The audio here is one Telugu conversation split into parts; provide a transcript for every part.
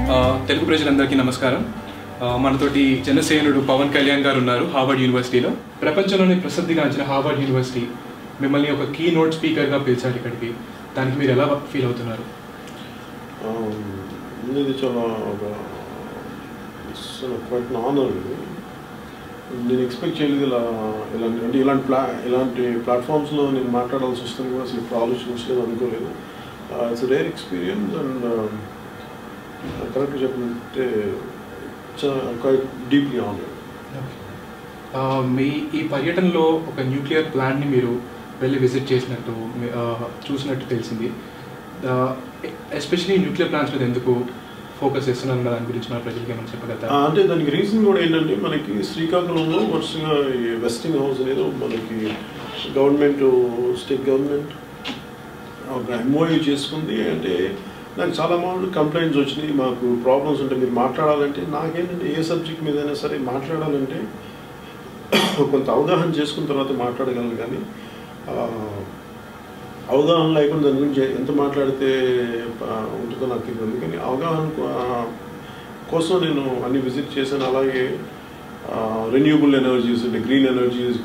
తెలుగు ప్రజలందరికీ నమస్కారం. మనతోటి జనసేనుడు పవన్ కళ్యాణ్ గారు ఉన్నారు హార్వర్డ్ యూనివర్సిటీలో. ప్రపంచంలోనే ప్రసిద్ధిగాంచిన హార్వర్డ్ యూనివర్సిటీ మిమ్మల్ని ఒక కీ నోట్ స్పీకర్గా పిలిచారు ఇక్కడికి. దానికి మీరు ఎలా ఫీల్ అవుతున్నారు? ఇది చాలా క్వైట్ ఆనర్. నేను ఎక్స్పెక్ట్ చేయలేదు ఇలాంటి ప్లాట్ఫామ్స్లో నేను మాట్లాడాల్సి వస్తుంది కూడా అసలు ఇప్పుడు ఆలోచించలేదు, అనుకోలేదు. ఇట్స్ రేర్ ఎక్స్పీరియన్స్ అండ్ కరెక్ట్గా చెప్పాలంటే క్వైట్ డీప్లీ ఆనర్. మీ ఈ పర్యటనలో ఒక న్యూక్లియర్ ప్లాంట్ని మీరు వెళ్ళి విజిట్ చేసినట్టు చూసినట్టు తెలిసింది. ఎస్పెషలీ న్యూక్లియర్ ప్లాంట్స్ మీద ఎందుకు ఫోకస్ చేస్తున్నాను దాని గురించి మన ప్రజలకి ఏమైనా చెప్పగలుగుతారు? అంటే దానికి రీజన్ కూడా ఏంటంటే, మనకి శ్రీకాకుళంలో వరుసగా వెస్టింగ్ హౌస్ అనేది మనకి గవర్నమెంట్, స్టేట్ గవర్నమెంట్ ఒక ఎంఓయూ చేసుకుంది. అంటే నాకు చాలా మామూలు కంప్లైంట్స్ వచ్చినాయి, మాకు ప్రాబ్లమ్స్ ఉంటే మీరు మాట్లాడాలంటే. నాకేంటంటే ఏ సబ్జెక్ట్ మీదైనా సరే మాట్లాడాలంటే కొంత అవగాహన చేసుకున్న తర్వాత మాట్లాడగలను, కానీ అవగాహన లేకుండా దాని గురించి ఎంత మాట్లాడితే ఉంటుందో నాకు తెలియదు. అందుకని అవగాహన కోసం నేను అన్ని విజిట్ చేశాను. అలాగే రెన్యూబుల్ ఎనర్జీస్ అంటే గ్రీన్ ఎనర్జీస్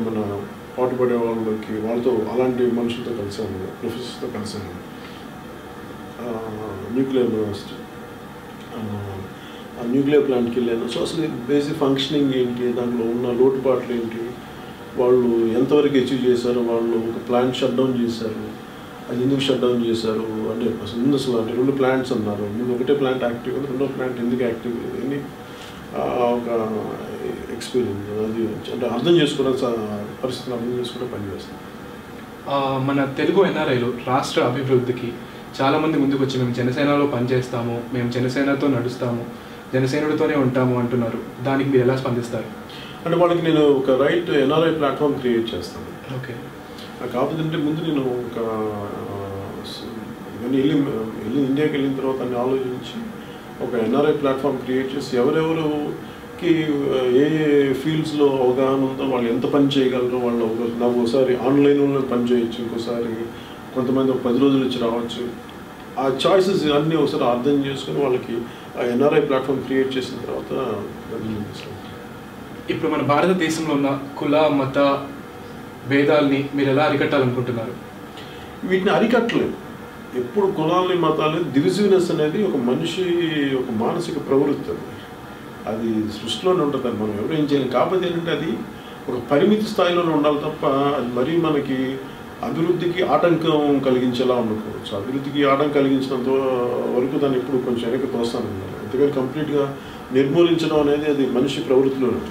మన పాటుపడే వాళ్ళతో అలాంటి మనుషులతో కలిసాను, ప్రొఫెసర్స్తో కలిసాను. న్యూక్లియర్ యూనివర్సిటీ న్యూక్లియర్ ప్లాంట్కి వెళ్ళాను. సో అసలు బేసిక్ ఫంక్షనింగ్ ఏంటి, దాంట్లో ఉన్న లోటుపాట్లు ఏంటి, వాళ్ళు ఎంతవరకు అచీవ్ చేశారు, వాళ్ళు ఒక ప్లాంట్ షట్ డౌన్ చేశారు, అది ఎందుకు షట్ డౌన్ చేశారు అంటే అసలు అంటే 2 ప్లాంట్స్ అన్నారు. ముందు ఒకటే ప్లాంట్ యాక్టివ్ ఉంది, 2వ ప్లాంట్ ఎందుకు యాక్టివ్ లేదు అని ఒక ఎక్స్పీరియన్స్. అది అంటే అర్థం చేసుకోవడం, పరిస్థితిని అర్థం చేసుకోవడం పనిచేస్తాం. మన తెలుగు ఎన్ఆర్ఐలు రాష్ట్ర అభివృద్ధికి చాలామంది ముందుకు వచ్చి మేము జనసేనలో పనిచేస్తాము, మేము జనసేనతో నడుస్తాము, జనసేనుడితోనే ఉంటాము అంటున్నారు. దానికి మీరు ఎలా స్పందిస్తారు? అంటే వాళ్ళకి నేను ఒక రైట్ ఎన్ఆర్ఐ ప్లాట్ఫామ్ క్రియేట్ చేస్తాను. ఓకే. కాకపోతే ముందు నేను ఒక వెళ్ళి ఇండియాకి వెళ్ళిన తర్వాత అన్ని ఆలోచించి ఒక ఎన్ఆర్ఐ ప్లాట్ఫామ్ క్రియేట్ చేసి ఎవరెవరికి ఏ ఫీల్డ్స్లో అవగాహన ఉందో, వాళ్ళు ఎంత పని చేయగలరో, వాళ్ళు నాకు ఒకసారి ఆన్లైన్లో పని చేయొచ్చు, ఇంకోసారి కొంతమంది ఒక 10 రోజులు ఇచ్చి రావచ్చు. ఆ చాయిసెస్ అన్నీ ఒకసారి అర్థం చేసుకుని వాళ్ళకి ఆ ఎన్ఆర్ఐ ప్లాట్ఫామ్ క్రియేట్ చేసిన తర్వాత ఇప్పుడు మన భారతదేశంలో ఉన్న కుల మత భేదాలని మీరు ఎలా అరికట్టాలనుకుంటున్నారు? వీటిని అరికట్టలేదు. ఎప్పుడు కులాలని మతాలని డివిజివ్నెస్ అనేది ఒక మనిషి ఒక మానసిక ప్రవృత్తి, అది సృష్టిలోనే ఉంటుంది, మనం ఎవరు ఏం చేయలేం. కాకపోతే ఏంటంటే అది ఒక పరిమితి స్థాయిలోనే ఉండాలి తప్ప అది మరీ మనకి అభివృద్ధికి ఆటంకం కలిగించేలా ఉండకూడదు. అభివృద్ధికి ఆటంకం కలిగించినంత వరకు దాన్ని ఎప్పుడు కొంచెం వెనక్కి తోస్తాను. అందుకని కంప్లీట్గా నిర్మూలించడం అనేది అది మనిషి ప్రవృత్తిలోనే.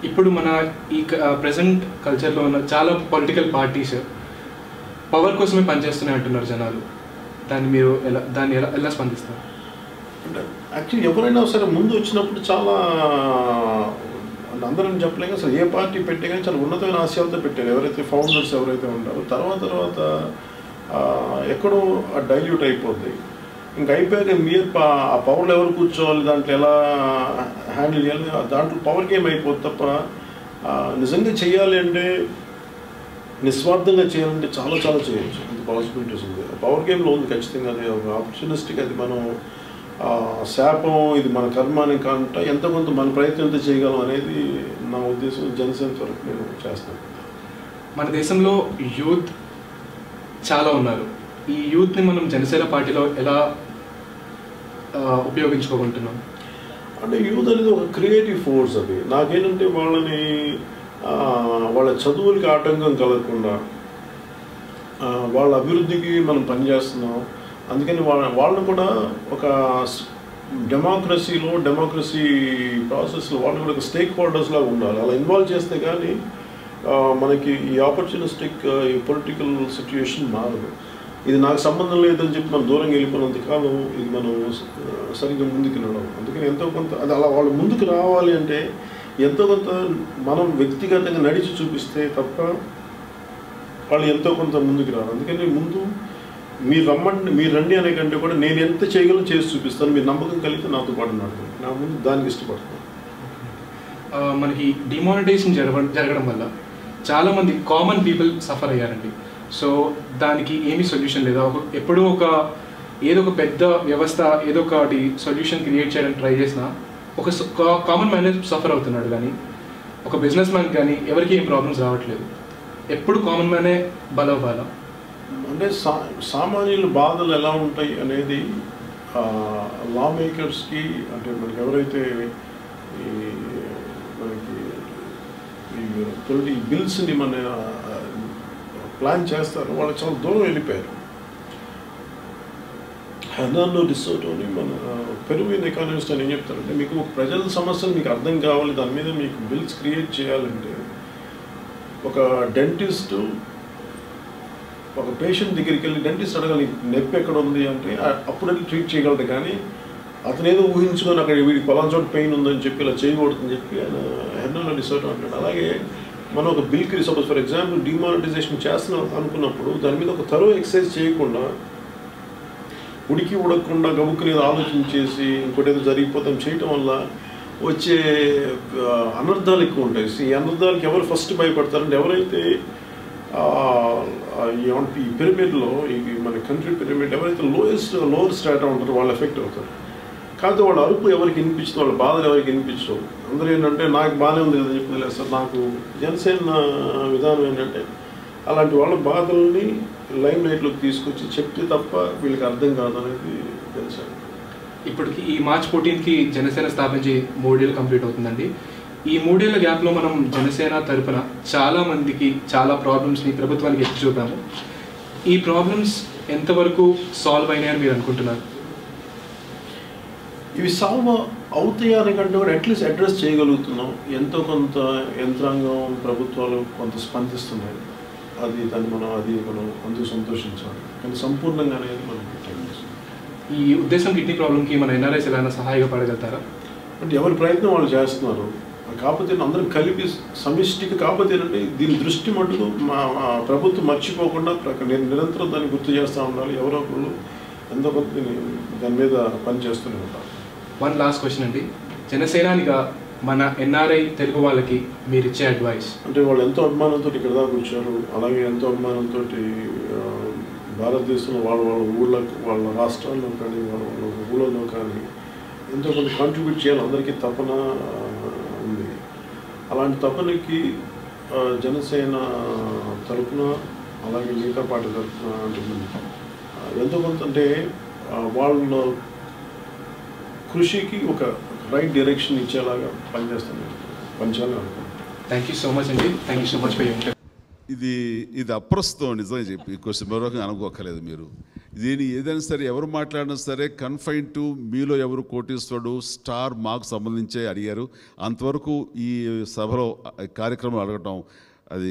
ఇప్పుడు మన ఈ ప్రజెంట్ కల్చర్లో ఉన్న చాలా పొలిటికల్ పార్టీస్ పవర్ కోసమే పనిచేస్తున్నాయి అంటున్నారు జనాలు. దాన్ని ఎలా స్పందిస్తారు? అంటే యాక్చువల్లీ ఎవరైనా సరే ముందు వచ్చినప్పుడు చాలా అందరం చెప్పలేక అసలు ఏ పార్టీ పెట్టే కానీ చాలా ఉన్నతమైన ఆశయాలతో పెట్టారు ఎవరైతే ఫౌండర్స్ ఎవరైతే ఉంటారో. తర్వాత ఎక్కడో డైల్యూట్ అయిపోద్ది. ఇంకా అయిపోయాక మీరు ఆ పవర్లో ఎవరు కూర్చోవాలి, దాంట్లో ఎలా హ్యాండిల్ చేయాలి, దాంట్లో పవర్ గేమ్ అయిపోద్ది తప్ప నిజంగా చేయాలి అంటే, నిస్వార్థంగా చేయాలంటే చాలా చేయొచ్చు. అంత పాసిబిలిటీస్ ఉంది. పవర్ గేమ్లో ఉంది ఖచ్చితంగా. అది ఒక ఆపర్చునిస్టిక్, అది మనం శాపం, ఇది మన కర్మ అని కాకుండా ఎంతో కొంత మన ప్రయత్నంతో చేయగలం అనేది నా ఉద్దేశం. జనసేన వరకు నేను చేస్తాను. మన దేశంలో యూత్ చాలా ఉన్నారు. ఈ యూత్ని మనం జనసేన పార్టీలో ఎలా ఉపయోగించుకోకుంటున్నాం? అంటే యూత్ అనేది ఒక క్రియేటివ్ ఫోర్స్. అది నాకేంటంటే వాళ్ళని వాళ్ళ చదువులకి ఆటంకం కలగకుండా వాళ్ళ అభివృద్ధికి మనం పనిచేస్తున్నాం. అందుకని వాళ్ళని కూడా ఒక డెమోక్రసీ ప్రాసెస్లో వాళ్ళు కూడా ఒక స్టేక్ హోల్డర్స్ లాగా ఉండాలి. అలా ఇన్వాల్వ్ చేస్తే కానీ మనకి ఈ ఆపర్చునిస్టిక్ ఈ పొలిటికల్ సిచ్యుయేషన్ మారదు. ఇది నాకు సంబంధం లేదని చెప్పి మనం దూరంగా వెళ్ళిపోయినంతకాలం ఇది మనం సరిగ్గా ముందుకు నడవం. అందుకని ఎంతో కొంత అది అలా వాళ్ళు ముందుకు రావాలి అంటే ఎంతో కొంత మనం వ్యక్తిగతంగా నడిచి చూపిస్తే తప్ప వాళ్ళు ఎంతో కొంత ముందుకు రారు. అందుకని ముందు మీరు రండి అనే కంటే కూడా నేను ఎంత చేయగలను చేసి చూపిస్తాను, మీరు నమ్మకం కలిగితే నాతో పాటు నడవండి, నా ముందు దానికి ఇష్టపడతాను. మనకి డిమానిటైజేషన్ జరగడం వల్ల చాలామంది కామన్ పీపుల్ సఫర్ అయ్యారండి. సో దానికి ఏమీ సొల్యూషన్ లేదా? ఎప్పుడూ ఒక ఏదో ఒక పెద్ద వ్యవస్థ ఏదో ఒకటి సొల్యూషన్ క్రియేట్ చేయడానికి ట్రై చేసినా ఒక కామన్ మ్యాన్ సఫర్ అవుతున్నాడు, కానీ ఒక బిజినెస్ మ్యాన్ కానీ ఎవరికి ఏం ప్రాబ్లమ్స్ రావట్లేదు. ఎప్పుడు కామన్ మ్యానే బలవ్వాలా? అంటే సామాన్యుల బాధలు ఎలా ఉంటాయి అనేది లా మేకర్స్కి, అంటే మనకి ఎవరైతే మనకి ఈ బిల్స్ని మన ప్లాన్ చేస్తారో వాళ్ళు చాలా దూరం వెళ్ళిపోయారు. హెర్నాండో డిసోటో అని మన పెరువియన్ ఎకానమిస్ట్ అని ఏం చెప్తారంటే, మీకు ప్రజల సమస్యలు మీకు అర్థం కావాలి, దాని మీద మీకు బిల్స్ క్రియేట్ చేయాలంటే ఒక డెంటిస్టు ఒక పేషెంట్ దగ్గరికి వెళ్ళి డెంటిస్ట్ అడగాలి నొప్పి ఎక్కడ ఉంది అంటే అప్పుడు ట్రీట్ చేయగలరు, కానీ అతను ఏదో ఊహించుకొని అక్కడ వీడికి పలానా చోట పెయిన్ ఉందని చెప్పి ఇలా చేయకూడదని చెప్పి ఆయన హెర్నాండో డిసోటో అంటాడు. అలాగే మనం ఒక బిల్కి సపోజ్ ఫర్ ఎగ్జాంపుల్ డిమానిటైజేషన్ చేస్తున్నాం అనుకున్నప్పుడు దాని మీద ఒక తరో ఎక్సర్సైజ్ చేయకుండా ఉడకకుండా గబుక్కుని ఆలోచించేసి ఇంకోటి ఏదో జరిగిపోతాం చేయటం వల్ల వచ్చే అనర్థాలు ఎక్కువ ఉంటాయి. ఈ అనర్థాలకి ఎవరు ఫస్ట్ భయపడతారంటే ఎవరైతే ఈ పిరమిడ్లో ఇవి మన కంట్రీ పిరమిడ్ ఎవరైతే లోయర్ స్ట్రాటా ఉంటారో వాళ్ళు ఎఫెక్ట్ అవుతారు. కాకపోతే వాళ్ళ అరుపు ఎవరికి వినిపించదు, వాళ్ళ బాధలు ఎవరికి వినిపించవు. అందరూ ఏంటంటే నాకు బాగానే ఉంది కదా చెప్పి లేదు సార్. నాకు జనసేన విధానం ఏంటంటే అలాంటి వాళ్ళ బాధల్ని లైమ్ లైట్లోకి తీసుకొచ్చి చెప్తే తప్ప వీళ్ళకి అర్థం కాదు అనేది తెలుసా. ఇప్పటికి ఈ మార్చ్ 14కి జనసేన స్థాపించి 3 ఏళ్ళు కంప్లీట్ అవుతుందండి. ఈ 3 ఏళ్ల గ్యాప్లో మనం జనసేన తరపున చాలా మందికి చాలా ప్రాబ్లమ్స్ని ప్రభుత్వానికి ఎత్తి చూపాము. ఈ ప్రాబ్లమ్స్ ఎంతవరకు సాల్వ్ అయినాయని మీరు అనుకుంటున్నారు? ఇవి సాల్వ్ అవుతాయని కంటే కూడా అట్లీస్ట్ అడ్రస్ చేయగలుగుతున్నాం. ఎంతో కొంత యంత్రాంగం ప్రభుత్వాలు కొంత స్పందిస్తున్నాయి. మనం అందుకు సంతోషించాలి, కానీ సంపూర్ణంగా అనేది మనకి టైం వస్తుంది. ఈ ఉద్దేశం కిడ్నీ ప్రాబ్లంకి మన ఎన్ఆర్ఐస్ ఎలా సహాయపడగలుగుతారా? అంటే ఎవరి ప్రయత్నం వాళ్ళు చేస్తున్నారు. కాకపోతే అందరం కలిపి సమిష్టికి కాకపోతే ఏంటంటే దీని దృష్టి మటుకు మా ప్రభుత్వం మర్చిపోకుండా నిరంతరం దాన్ని గుర్తు చేస్తూ ఉండాలి. ఎవరో ఒకళ్ళు ఎంతో కొంత దాని మీద పనిచేస్తూనే ఉంటారు. వన్ లాస్ట్ క్వశ్చన్ అండి, జనసేనానిగా మన ఎన్ఆర్ఐ తెలుగు వాళ్ళకి మీరు ఇచ్చే అడ్వైస్? అంటే వాళ్ళు ఎంతో అభిమానంతో ఇక్కడ దాకా వచ్చారు, అలాగే ఎంతో అభిమానంతో భారతదేశంలో వాళ్ళ ఊళ్ళకు వాళ్ళ రాష్ట్రాల్లో కానీ వాళ్ళ ఊళ్ళలో కానీ ఎంతో కొంత కాంట్రిబ్యూట్ చేయాలి. అందరికీ తపన ఉంది. అలాంటి తపనకి జనసేన తరఫున అలాగే మిగతా పార్టీ తరఫున అంటుంది ఎంతో కొంత అంటే వాళ్ళ కృషికి ఒక రైట్ డైరెక్షన్ ఇచ్చేలాగా పనిచేయాలని అనుకుంటున్నాను. థ్యాంక్ యూ సో మచ్ అండి. Thank you so much for your ఇది అప్రస్తుతం నిజంగా చెప్పి క్వశ్చన్ మరొక అనుకోకలేదు. మీరు దీని ఏదైనా సరే ఎవరు మాట్లాడినా సరే కన్ఫైన్ టు మీలో ఎవరు కోటీశ్వరుడు స్టార్ మాకు సంబంధించే అడిగారు. అంతవరకు ఈ సభలో కార్యక్రమం అడగటం అది